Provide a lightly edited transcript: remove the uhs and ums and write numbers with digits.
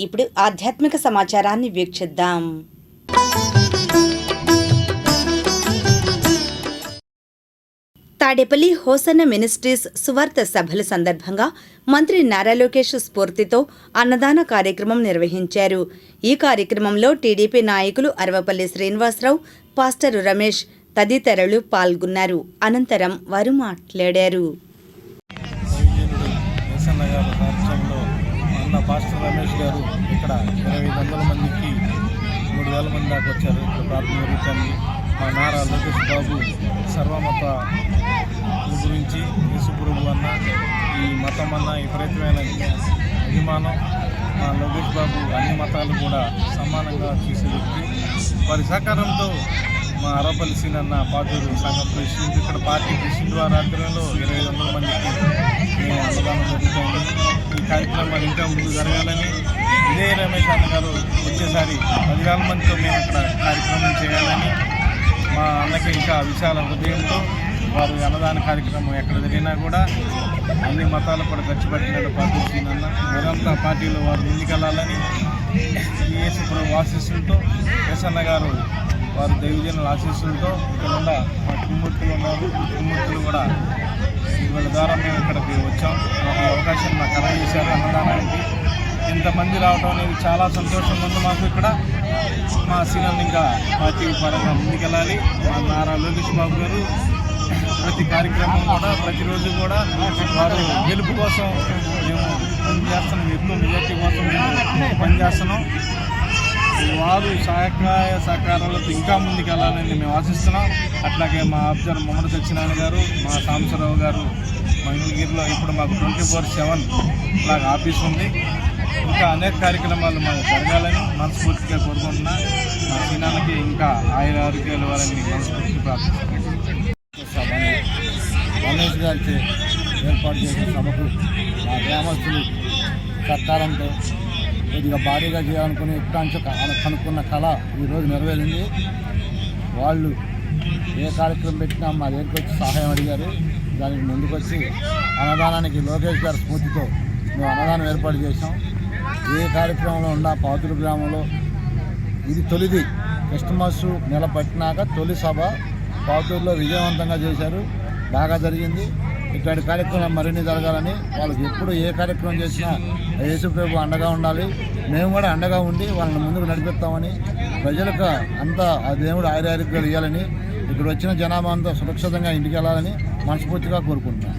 ఇప్పుడు ఆధ్యాత్మిక సమాచారాన్ని వీక్షిద్దాం. తాడేపల్లి హోసన్న మినిస్ట్రీస్ సువార్త సభల సందర్భంగా మంత్రి నారా లోకేష్ స్ఫూర్తితో అన్నదాన కార్యక్రమం నిర్వహించారు. ఈ కార్యక్రమంలో టీడీపీ నాయకులు అరవపల్లి శ్రీనివాసరావు, పాస్టర్ రమేష్ తదితరులు పాల్గొన్నారు. అనంతరం వారు మాట్లాడారు. పాస్టర్ రమేష్ గారు ఇక్కడ 2500 మందికి 3000 మంది దాకా వచ్చారు. ఇక్కడ ప్రార్థన జరుగుతుంది. మా నారా లోకేష్ బాబు సర్వమత గురించి యేసుప్రభు అన్న ఈ మతం అన్న విపరీతమైన అభిమానం. మా లోకేష్ బాబు అన్ని మతాలు కూడా సమానంగా చూసే వ్యక్తి. వారి సహకారంతో మా అరవపల్లి సీనన్న పాతూరు సంఘం ప్రెసిడెంట్, ఇక్కడ పార్టీ ప్రెసిడెంట్ వారి ఆధ్వర్యంలో 2500 మందికి అన్నదానం జరుగుతుంది. ఈ కార్యక్రమాలు ఇంకా ముందు జరగాలని, ఇదే రమేష్ అన్న గారు వచ్చేసారి 10,000 మందితో మేము ఇక్కడ కార్యక్రమం చేయాలని మా అన్నకి ఇంకా విశాల హృదయంతో వారు అన్నదాన కార్యక్రమం ఎక్కడ జరిగినా కూడా అన్ని మతాలు కూడా ఖర్చుపెట్టినాడు పాతూరు సీనన్న. మరంతా పార్టీలో వారు ముందుకెళ్లాలని యేసుప్రభు ఆశీస్సులతో యేసన్న గారు వారు దైవజనుల ఆశీస్సులతో ఇక్కడ ఉన్న మా త్రిమూర్తులు ఉన్నారు. త్రిమూర్తులు కూడా వీళ్ళ ద్వారా మేము ఇక్కడికి వచ్చాం. మాకు అవకాశం మాకు చేశారు అన్నదానానికి. ఇంతమంది రావడం అనేది చాలా సంతోషంగా ఉంది మాకు. ఇక్కడ మా సీనియర్ని ఇంకా పార్టీ పరంగా ముందుకెళ్ళాలి. మా నారా లోకేష్ బాబు గారు ప్రతి కార్యక్రమం కూడా ప్రతిరోజు కూడా వారు గెలుపు కోసం మేము పనిచేస్తున్నాం. ఎక్కువ మెజార్టీ కోసం మేము పనిచేస్తున్నాం. వారు సహకారాలతో ఇంకా ముందుకు వెళ్ళాలని మేము ఆశిస్తున్నాం. అట్లాగే మా అబ్జర్వర్ మొహమ్మద్ సత్యనారాయణ గారు, మా సాంబశివరావు గారు మంగళగిరిలో ఇప్పుడు మాకు 24/7 లాగా ఆఫీస్ ఉంది. ఇంకా అనేక కార్యక్రమాలు మాకు జరగాలని మనస్ఫూర్తిగా కోరుకుంటున్నా. మా సీనానికి ఇంకా ఆరోగ్యాలు వారని మనస్ఫూర్తిగా ప్రార్థిస్తున్నాం. రమేష్ గారికి ఏర్పాటు చేసిన సభకు మా గ్రామస్తులు సత్కారంతో కొద్దిగా భారీగా చేయాలనుకుని ఎక్కాంచ కనుక్కున్న కళ ఈరోజు నెరవేరింది. వాళ్ళు ఏ కార్యక్రమం పెట్టినా మా దగ్గరికి వచ్చి సహాయం అడిగారు. దానికి ముందుకొచ్చి అన్నదానానికి లోకేష్ గారి స్ఫూర్తితో మేము అన్నదానం ఏర్పాటు చేసాం. ఏ కార్యక్రమంలో ఉన్న పాతూరు గ్రామంలో ఇది తొలిది. క్రిస్టమస్ నెల పట్టినాక తొలి సభ పాతూరులో విజయవంతంగా చేశారు. బాగా జరిగింది. ఇట్లాంటి కార్యక్రమం మరిన్ని జరగాలని, వాళ్ళకి ఎప్పుడు ఏ కార్యక్రమం చేసినా యేసుప్రభు అండగా ఉండాలి, మేము కూడా అండగా ఉండి వాళ్ళని ముందుకు నడిపిస్తామని, ప్రజలకు అంతా ఆ దేవుడు ఆరోగ్యాలు ఇవ్వాలని, ఇక్కడ వచ్చిన జనాభా అంతా సురక్షితంగా ఇంటికి వెళ్ళాలని మనస్ఫూర్తిగా కోరుకుంటున్నాం.